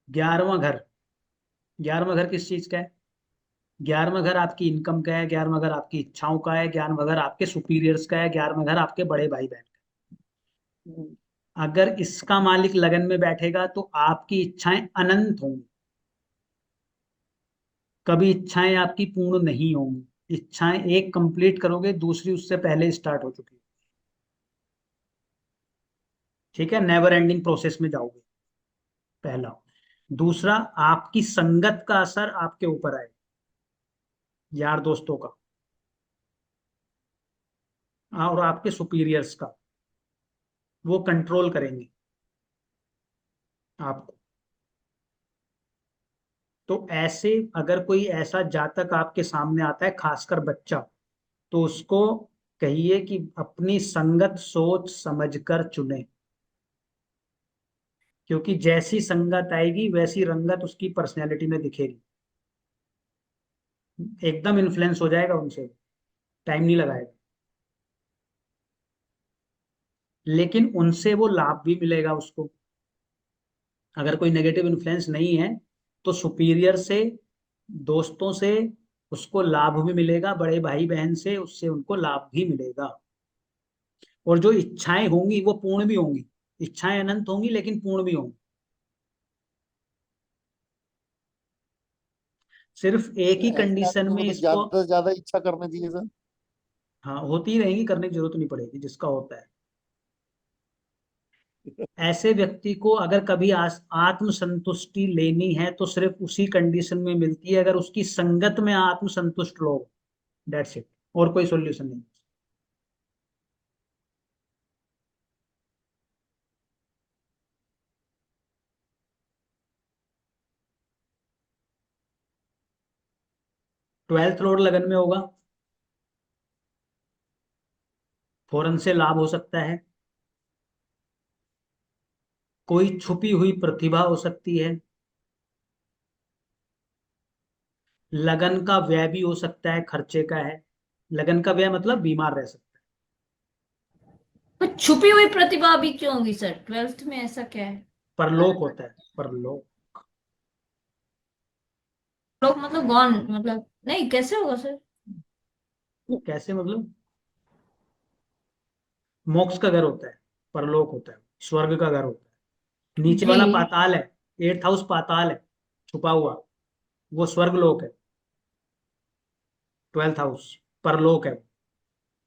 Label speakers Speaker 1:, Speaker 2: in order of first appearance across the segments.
Speaker 1: 11वां घर, 11वां घर किस चीज का है? 11वां घर आपकी इनकम का है, 11वां घर आपकी इच्छाओं का है, 11वां घर आपके सुपीरियर्स का है, 11वां घर आपके बड़े भाई बहन
Speaker 2: हम्म,
Speaker 1: का। अगर इसका मालिक लगन में बैठेगा तो आपकी इच्छाएं अनंत होंगी, कभी इच्छाएं आपकी पूर्ण नहीं होंगी। इच्छाएं एक कंप्लीट करोगे, दूसरी उससे पहले स्टार्ट हो चुकी है। ठीक है, नेवर एंडिंग प्रोसेस में जाओगे, पहला। दूसरा, आपकी संगत का असर आपके ऊपर आए, यार दोस्तों का, और आपके सुपीरियर्स का, वो कंट्रोल करेंगे आपको। तो ऐसे अगर कोई ऐसा जातक आपके सामने आता है, खासकर बच्चा, तो उसको कहिए कि अपनी संगत सोच समझकर चुने, क्योंकि जैसी संगत आएगी वैसी रंगत उसकी पर्सनैलिटी में दिखेगी। एकदम इन्फ्लुएंस हो जाएगा उनसे, टाइम नहीं लगाएगा। लेकिन उनसे वो लाभ भी मिलेगा उसको। अगर कोई नेगेटिव इन्फ्लुएंस नहीं है तो सुपीरियर से, दोस्तों से उसको लाभ भी मिलेगा, बड़े भाई बहन से उससे उनको लाभ भी मिलेगा। और जो इच्छाएं होंगी वो पूर्ण भी होंगी। इच्छाएं अनंत होंगी लेकिन पूर्ण भी होंगी। सिर्फ एक ही
Speaker 2: सर ऐसे
Speaker 1: कंडीशन
Speaker 2: आदमी
Speaker 1: में
Speaker 2: को तो
Speaker 1: इसको।
Speaker 2: ज्यादा से ज्यादा इच्छा करनी चाहिए सर।
Speaker 1: हाँ, होती ही रहेंगी, करने की जरूरत नहीं पड़ेगी जिसका होता है। ऐसे व्यक्ति को अगर कभी आत्म संतुष्टि लेनी है तो सिर्फ उसी कंडीशन में मिलती है, अगर उसकी संगत में आत्म संतुष्ट लोग। दैट्स इट, और कोई सॉल्यूशन नहीं। 12th लॉर्ड लगन में होगा, फौरन से लाभ हो सकता है। कोई छुपी हुई प्रतिभा हो सकती है। लगन का व्यय भी हो सकता है, खर्चे का है। लगन का व्यय मतलब बीमार रह सकता
Speaker 2: तो छुपी हुई प्रतिभा अभी क्यों होगी सर, 12th में ऐसा क्या है?
Speaker 1: है। परलोक होता है, परलोक।
Speaker 2: लोग मतलब गॉन, मतलब नहीं, कैसे होगा सर?
Speaker 1: कैसे मतलब? मोक्ष का घर होता है, परलोक होता है, स्वर्ग का घर होता है। नीचे
Speaker 2: जी।
Speaker 1: वाला पाताल है, 8th हाउस पाताल है, छुपा हुआ, वो स्वर्ग लोक है। 12th हाउस परलोक है,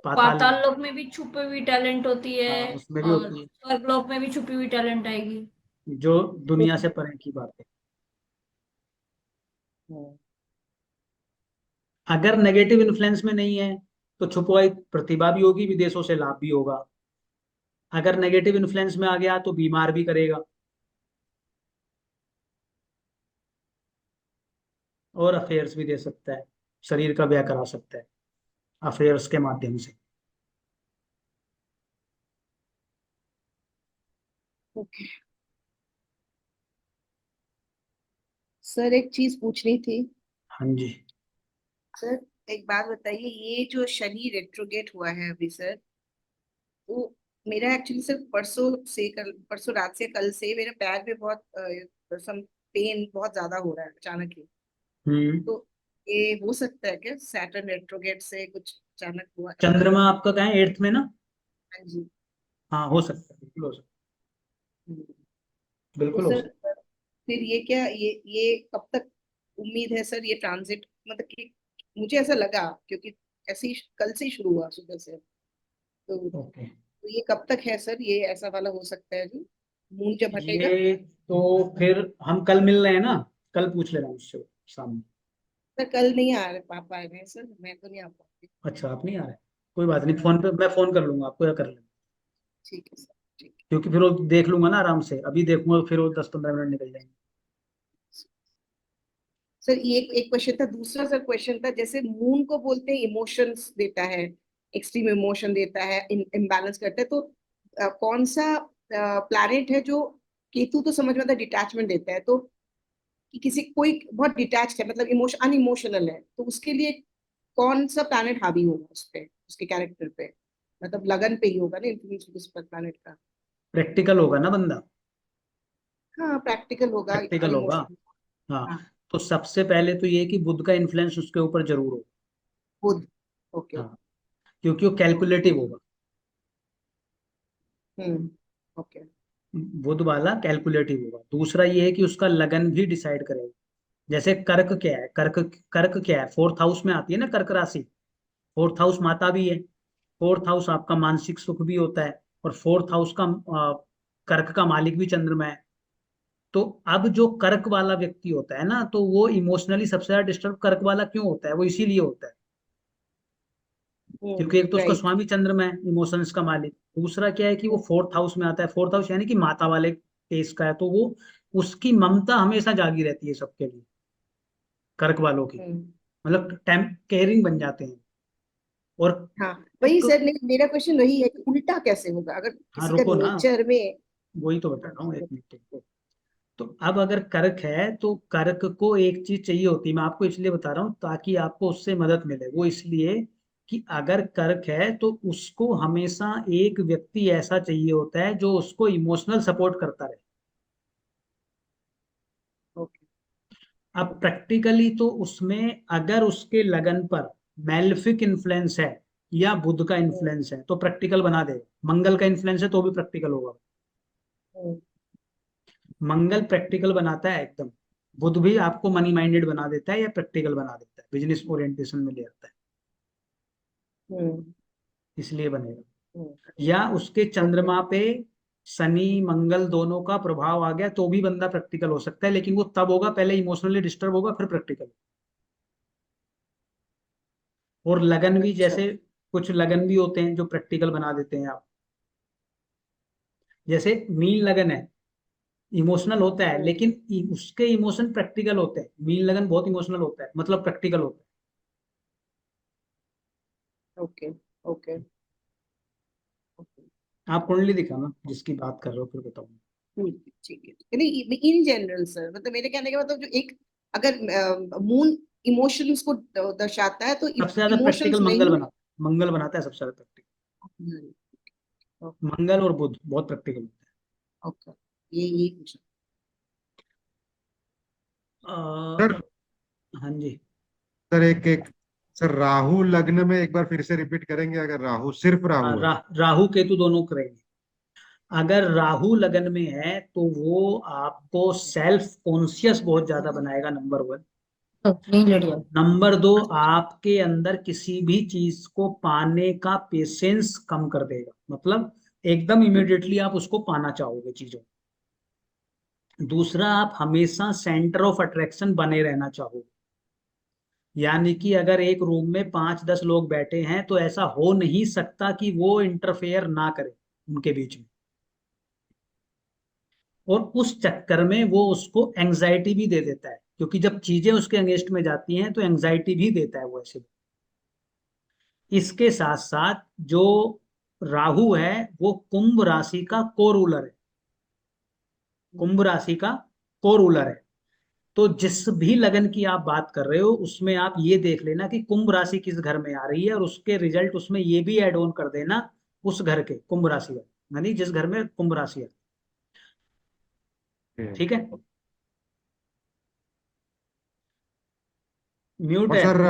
Speaker 1: पाताल
Speaker 2: पाताल
Speaker 1: नहीं।
Speaker 2: लोक में भी छुपी हुई टैलेंट होती है,
Speaker 1: हाँ, उसमें भी
Speaker 2: और
Speaker 1: होती है,
Speaker 2: स्वर्ग लोक में भी छुपी हुई टैलेंट आएगी।
Speaker 1: जो दुनिया से परे की बात है।
Speaker 2: हम्म।
Speaker 1: अगर नेगेटिव इन्फ्लुएंस में नहीं है तो छुपवाई प्रतिभा भी होगी, विदेशों से लाभ भी होगा। अगर नेगेटिव इन्फ्लुएंस में आ गया तो बीमार भी करेगा, और अफेयर्स भी दे सकता है, शरीर का व्यय करा सकता है अफेयर्स के माध्यम से।
Speaker 3: ओके सर, एक चीज पूछनी थी।
Speaker 1: हाँ जी।
Speaker 3: सर एक बात बताइए, ये जो शनि रेट्रोगेट हुआ है अभी सर, वो मेरा एक्चुअली सर परसों से, कल परसों रात से कल से मेरे पैर में बहुत सम पेन बहुत ज्यादा हो रहा है अचानक ही।
Speaker 1: हम्म।
Speaker 3: तो ये हो सकता है क्या सैटर्न रेट्रोगेट से कुछ अचानक हुआ ऐसा?
Speaker 1: चंद्रमा आपका कहाँ है, 8th में ना?
Speaker 3: हाँ जी।
Speaker 1: हाँ, हो सकता है, बिल्कुल हो सकता
Speaker 3: हम्म।
Speaker 1: है,
Speaker 3: तो
Speaker 1: बिल्कुल हो
Speaker 3: सर
Speaker 1: सकता
Speaker 3: फिर ये क्या, ये कब तक उम्मीद है सर ये ट्रांजिट, मतलब कि मुझे ऐसा लगा क्योंकि ऐसे ही कल से ही शुरू हुआ सुबह से।
Speaker 1: है। ओके।
Speaker 3: तो ये कब तक है सर, ये ऐसा वाला हो सकता है जी, मून जब हटेगा?
Speaker 1: ये तो फिर हम कल मिल रहे हैं ना, कल पूछ लेना मुझसे सामने।
Speaker 3: सर कल नहीं आ रहे पापा, आए हैं सर, मैं तो नहीं आ पाऊंगी।
Speaker 1: अच्छा, आप नहीं आ रहे? कोई बात नहीं, फोन पे मैं फोन कर लूंगा आपको, या कर लेंगे।
Speaker 3: ठीक है सर, ठीक
Speaker 1: क्योंकि फिर वो देख लूंगा ना आराम से, अभी देखूंगा फिर वो 10-15 मिनट निकल जाएंगे।
Speaker 3: है। सर ये एक क्वेश्चन था, दूसरा सर क्वेश्चन था, जैसे मून को बोलते हैं इमोशंस देता है, एक्सट्रीम इमोशन देता है, इम्बैलेंस करता है, तो कौन सा प्लैनेट है जो, केतु तो समझ में आता है डिटैचमेंट देता है, तो कि किसी कोई बहुत डिटैच्ड है, मतलब इमोशन अनइमोशनल है, तो उसके लिए कौन सा प्लैनेट हावी होगा उस पे, उसके कैरेक्टर पे, मतलब लगन पे ही होगा ना इन्फ्लुएंस उस पर प्लैनेट का?
Speaker 1: प्रैक्टिकल होगा ना बंदा।
Speaker 3: हाँ प्रैक्टिकल होगा और
Speaker 1: प्रैक्टिकल होगा।
Speaker 3: इमोशनल।
Speaker 1: हाँ,
Speaker 3: हाँ
Speaker 1: तो सबसे पहले तो ये कि बुध का इन्फ्लुएंस उसके ऊपर जरूर हो।
Speaker 3: बुध। ओके।
Speaker 1: हाँ, क्योंकि वो कैलकुलेटिव होगा।
Speaker 3: हम्म। ओके।
Speaker 1: बुध वाला कैलकुलेटिव होगा। दूसरा ये है कि उसका लगन भी डिसाइड करेगा। जैसे कर्क क्या है, कर्क कर्क क्या है, फोर्थ हाउस में आती है ना कर्क राशि। फोर्थ हाउस माता भी है। फोर्थ हाउस आपका मानसिक सुख भी होता है। और फोर्थ हाउस का कर्क का मालिक भी चंद्रमा है। तो अब जो कर्क वाला व्यक्ति होता है ना, तो वो इमोशनली सबसे ज्यादा डिस्टर्ब कर्क वाला क्यों होता है, वो इसीलिए होता है क्योंकि एक तो उसका
Speaker 3: राइट।
Speaker 1: स्वामी चंद्रमा है, इमोशंस का मालिक। दूसरा क्या है कि वो फोर्थ हाउस में आता है। फोर्थ हाउस यानी कि माता वाले केस का है, तो वो उसकी ममता हमेशा जागी रहती है सबके लिए, कर्क वालों की।
Speaker 3: हम्म।
Speaker 1: मतलब टाइम केयरिंग बन जाते हैं। और
Speaker 3: हाँ वही
Speaker 1: तो
Speaker 3: सर, मेरा क्वेश्चन वही है कि उल्टा कैसे होगा अगर
Speaker 1: हाँ,
Speaker 3: किसी का
Speaker 1: रुको ना,
Speaker 3: नेचर में।
Speaker 1: वही तो बता
Speaker 3: हाँ
Speaker 1: रहा हूँ, एक मिनट रुको। तो अब अगर कर्क है तो कर्क को एक चीज चाहिए होती है, मैं आपको इसलिए बता रहा हूँ ताकि आपको उससे मदद मिले। वो इसलिए कि अगर कर्क है तो उसको हमेशा एक व्यक्ति ऐसा चाहिए होता है जो उसको इमोशनल सपोर्ट करता रहे।
Speaker 3: ओके।
Speaker 1: अब प्रैक्टिकली तो उसमें अगर उसके लगन पर मेलेफिक इन्फ्लुएंस है या बुध का इन्फ्लुएंस है तो प्रैक्टिकल बना देगा। मंगल का इन्फ्लुएंस है तो भी प्रैक्टिकल होगा। मंगल प्रैक्टिकल बनाता है एकदम। बुध भी आपको मनी माइंडेड बना देता है या प्रैक्टिकल बना देता है, बिजनेस ओरिएंटेशन में ले आता है,
Speaker 3: हम्म।
Speaker 1: इसलिए बनेगा।
Speaker 3: हम्म।
Speaker 1: या उसके
Speaker 3: ओके।
Speaker 1: चंद्रमा पे शनि मंगल दोनों का प्रभाव आ गया तो भी बंदा प्रैक्टिकल हो सकता है, लेकिन वो तब होगा पहले इमोशनली डिस्टर्ब होगा फिर प्रैक्टिकल। और लगन भी,
Speaker 3: अच्छा।
Speaker 1: जैसे कुछ लगन भी होते हैं जो प्रैक्टिकल बना देते हैं आप। जैसे मीन लगन है, इमोशनल होता है
Speaker 3: हम्म।
Speaker 1: लेकिन उसके इमोशन प्रैक्टिकल होते हैं। मीन लगन बहुत इमोशनल होता है, मतलब प्रैक्टिकल होता
Speaker 3: ओके। ओके। ओके।
Speaker 1: है। आप कुंडली दिखाना जिसकी बात कर रहे हो, फिर बताऊंगा।
Speaker 3: ठीक है नहीं इन जनरल सर, मतलब मेरे कहने का मतलब जो एक अगर मून इमोशंस को दर्शाता है तो
Speaker 1: सबसे ज्यादा
Speaker 3: इमोशंस
Speaker 1: प्रैक्टिकल मंगल
Speaker 3: नहीं।
Speaker 1: बनाता, मंगल बनाता है सबसे ज्यादा प्रैक्टिकल।
Speaker 3: ओके।
Speaker 1: मंगल और बुध बहुत प्रैक्टिकल होता
Speaker 3: ओके। ये कुछ।
Speaker 1: है।
Speaker 4: सर
Speaker 1: हाँ जी।
Speaker 4: सर एक एक सर राहु लग्न में एक बार फिर से रिपीट करेंगे, अगर राहु सिर्फ
Speaker 1: हाँ,
Speaker 4: राहु है।
Speaker 1: राहु केतु दोनों करेंगे। अगर राहु लगन में है तो वो आपको सेल्फ कॉन्शियस बहुत ज्यादा बनाएगा, नंबर वन।
Speaker 2: तो नहीं लड़िया।
Speaker 1: नंबर दो, आपके अंदर किसी भी चीज को पाने का पेशेंस कम कर देगा। मतलब एकदम इमिडिएटली आप उसको पाना चाहोगे चीजों। दूसरा, आप हमेशा सेंटर ऑफ अट्रैक्शन बने रहना चाहोगे। यानी कि अगर एक रूम में 5-10 लोग बैठे हैं तो ऐसा हो नहीं सकता कि वो इंटरफेयर ना करे उनके बीच में। और उस चक्कर में वो उसको एंजाइटी भी दे देता है, क्योंकि जब चीजें उसके अगेंस्ट में जाती हैं तो एंजाइटी भी देता है वो ऐसे। इसके साथ साथ जो राहु है वो कुंभ राशि का को रूलर है। कुंभ राशि का को रूलर है। तो जिस भी लगन की आप बात कर रहे हो उसमें आप ये देख लेना कि कुंभ राशि किस घर में आ रही है, और उसके रिजल्ट उसमें ये भी ऐड ऑन कर देना उस घर के, कुंभ राशि का, यानी जिस घर में कुंभ राशि है। ठीक है। म्यूट
Speaker 4: और
Speaker 1: है।
Speaker 4: सर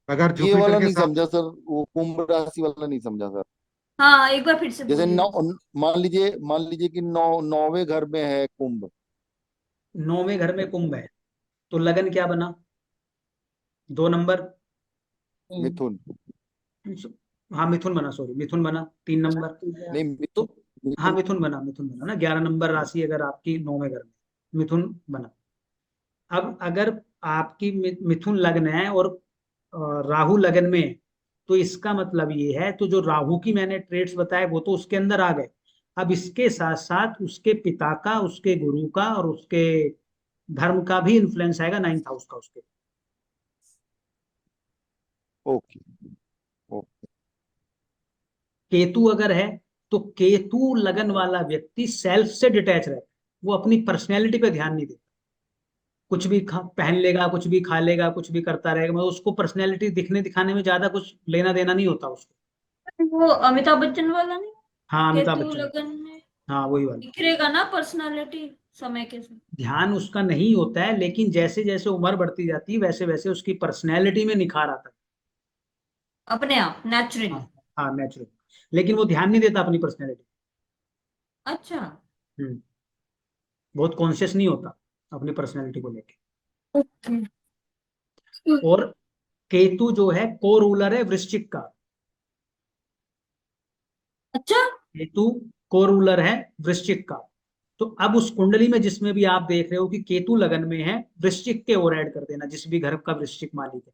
Speaker 4: अगर
Speaker 5: ये
Speaker 4: जुपिटर
Speaker 5: वाला
Speaker 4: के
Speaker 5: नहीं
Speaker 4: साथ।
Speaker 5: समझा सर, वो कुंभ राशि वाला नहीं समझा सर।
Speaker 2: हाँ एक बार फिर से
Speaker 5: जैसे
Speaker 2: बोलिए।
Speaker 5: नौ, मान लीजिए कि नौवे घर में है कुंभ।
Speaker 1: 9वें घर में कुंभ है तो लगन क्या बना, 2 नंबर।
Speaker 5: मिथुन।
Speaker 1: हाँ मिथुन बना, सॉरी मिथुन बना 3 नंबर।
Speaker 5: नहीं,
Speaker 1: तो हाँ
Speaker 5: मिथुन।
Speaker 1: मिथुन बना ना, 11 नंबर राशि अगर आपकी 9वें घर में, मिथुन बना। अब अगर आपकी मिथुन लग्न है और राहु लग्न में है, तो इसका मतलब ये है, तो जो राहु की मैंने ट्रेड्स बताए वो तो उसके अंदर आ गए। अब इसके साथ साथ उसके पिता का, उसके गुरु का और उसके धर्म का भी इन्फ्लुएंस आएगा, 9th हाउस का उसके।
Speaker 5: ओके। ओके।
Speaker 1: केतु अगर है तो केतु लगन वाला व्यक्ति सेल्फ से डिटैच रहता है। वो अपनी पर्सनैलिटी पे ध्यान नहीं देता। कुछ भी पहन लेगा, कुछ भी खा लेगा, कुछ भी करता रहेगा, मतलब उसको पर्सनैलिटी दिखने दिखाने में ज्यादा कुछ लेना देना नहीं होता उसको।
Speaker 2: वो अमिताभ बच्चन वाला नहीं?
Speaker 1: हाँ, अमिताभ
Speaker 2: केतु
Speaker 1: बच्चन।
Speaker 2: लगन में
Speaker 1: हाँ, वही वाला।
Speaker 2: दिखेगा ना पर्सनालिटी समय के साथ?
Speaker 1: ध्यान उसका नहीं होता है, लेकिन जैसे जैसे उम्र बढ़ती जाती है वैसे वैसे उसकी पर्सनैलिटी में निखार आता है।
Speaker 2: अपने आप नेचुरली?
Speaker 1: हाँ, हाँ नेचुरल। लेकिन वो ध्यान नहीं देता अपनी पर्सनैलिटी।
Speaker 2: अच्छा।
Speaker 1: हम्म। बहुत कॉन्शियस नहीं होता अपनी पर्सनैलिटी को लेके।
Speaker 2: ओके।
Speaker 1: और केतु जो है को रूलर है वृश्चिक का।
Speaker 2: अच्छा।
Speaker 1: केतु को रूलर है वृश्चिक का। तो अब उस कुंडली में जिसमें भी आप देख रहे हो कि केतु लगन में है, वृश्चिक के ओर ऐड कर देना, जिस भी घर का वृश्चिक मालिक है।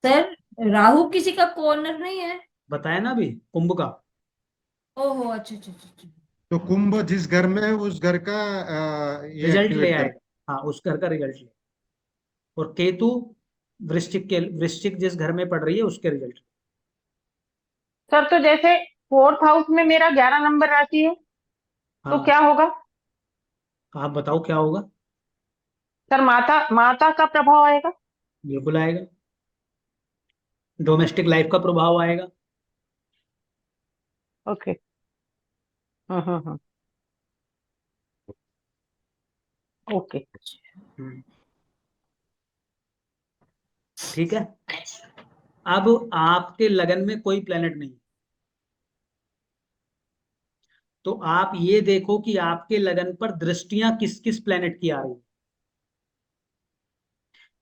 Speaker 2: सर राहु किसी का कॉर्नर नहीं है?
Speaker 1: बताया ना अभी, कुंभ का।
Speaker 2: ओहो, अच्छा अच्छा अच्छा अच्छा।
Speaker 4: तो कुंभ जिस घर में है उस घर का ये
Speaker 1: रिजल्ट ले
Speaker 4: एक्टिवेट कर।
Speaker 1: आएगा, हाँ उस घर का रिजल्ट ले। और केतु वृश्चिक के, वृश्चिक जिस घर में पड़ रही है उसके रिजल्ट।
Speaker 6: सर तो जैसे फोर्थ हाउस में मेरा 11 नंबर राशि है, तो
Speaker 1: हाँ,
Speaker 6: क्या होगा?
Speaker 1: आप बताओ क्या होगा।
Speaker 6: सर माता माता का प्रभाव आएगा?
Speaker 1: बिल्कुल आएगा। डोमेस्टिक लाइफ का प्रभाव आएगा।
Speaker 6: ओके। हम्म। ओके।
Speaker 1: हम्म, ठीक है। अब आपके लगन में कोई प्लेनेट नहीं, तो आप ये देखो कि आपके लगन पर दृष्टियां किस किस प्लेनेट की आ रही है,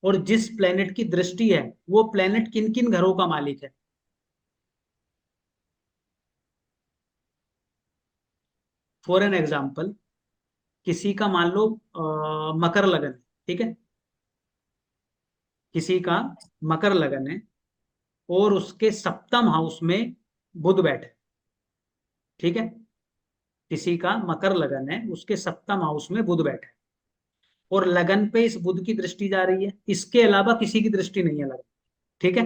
Speaker 1: और जिस प्लेनेट की दृष्टि है वो प्लेनेट किन किन घरों का मालिक है। फॉर एन एग्जाम्पल, किसी का मान लो मकर लगन है, ठीक है। किसी का मकर लगन है और उसके सप्तम हाउस में बुध बैठे, ठीक है। किसी का मकर लगन है, उसके सप्तम हाउस में बुध बैठे, और लगन पे इस बुध की दृष्टि जा रही है, इसके अलावा किसी की दृष्टि नहीं है लगन, ठीक है।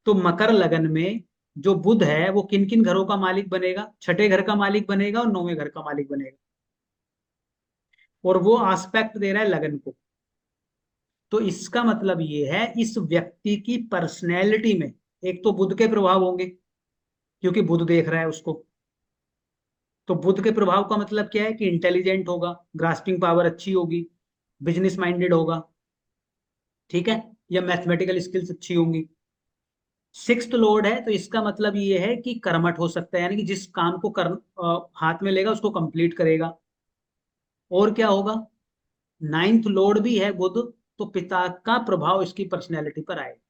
Speaker 1: तो मकर लगन में जो बुध है वो किन किन घरों का मालिक बनेगा, छठे घर का मालिक बनेगा और नौवें घर का मालिक बनेगा, और वो आस्पेक्ट दे रहा है लगन को। तो इसका मतलब ये है इस व्यक्ति की पर्सनैलिटी में एक तो बुध के प्रभाव होंगे, क्योंकि बुध देख रहा है उसको। तो बुध के प्रभाव का मतलब क्या है कि इंटेलिजेंट होगा, ग्रास्पिंग पावर अच्छी होगी, बिजनेस माइंडेड होगा, ठीक है, या मैथमेटिकल स्किल्स अच्छी होंगी। सिक्स्थ लॉर्ड है तो इसका मतलब ये है कि कर्मठ हो सकता है, यानी कि जिस काम को हाथ में लेगा उसको कंप्लीट करेगा। और क्या होगा, नाइन्थ लॉर्ड भी है बुध, तो पिता का प्रभाव इसकी पर्सनैलिटी पर आएगा।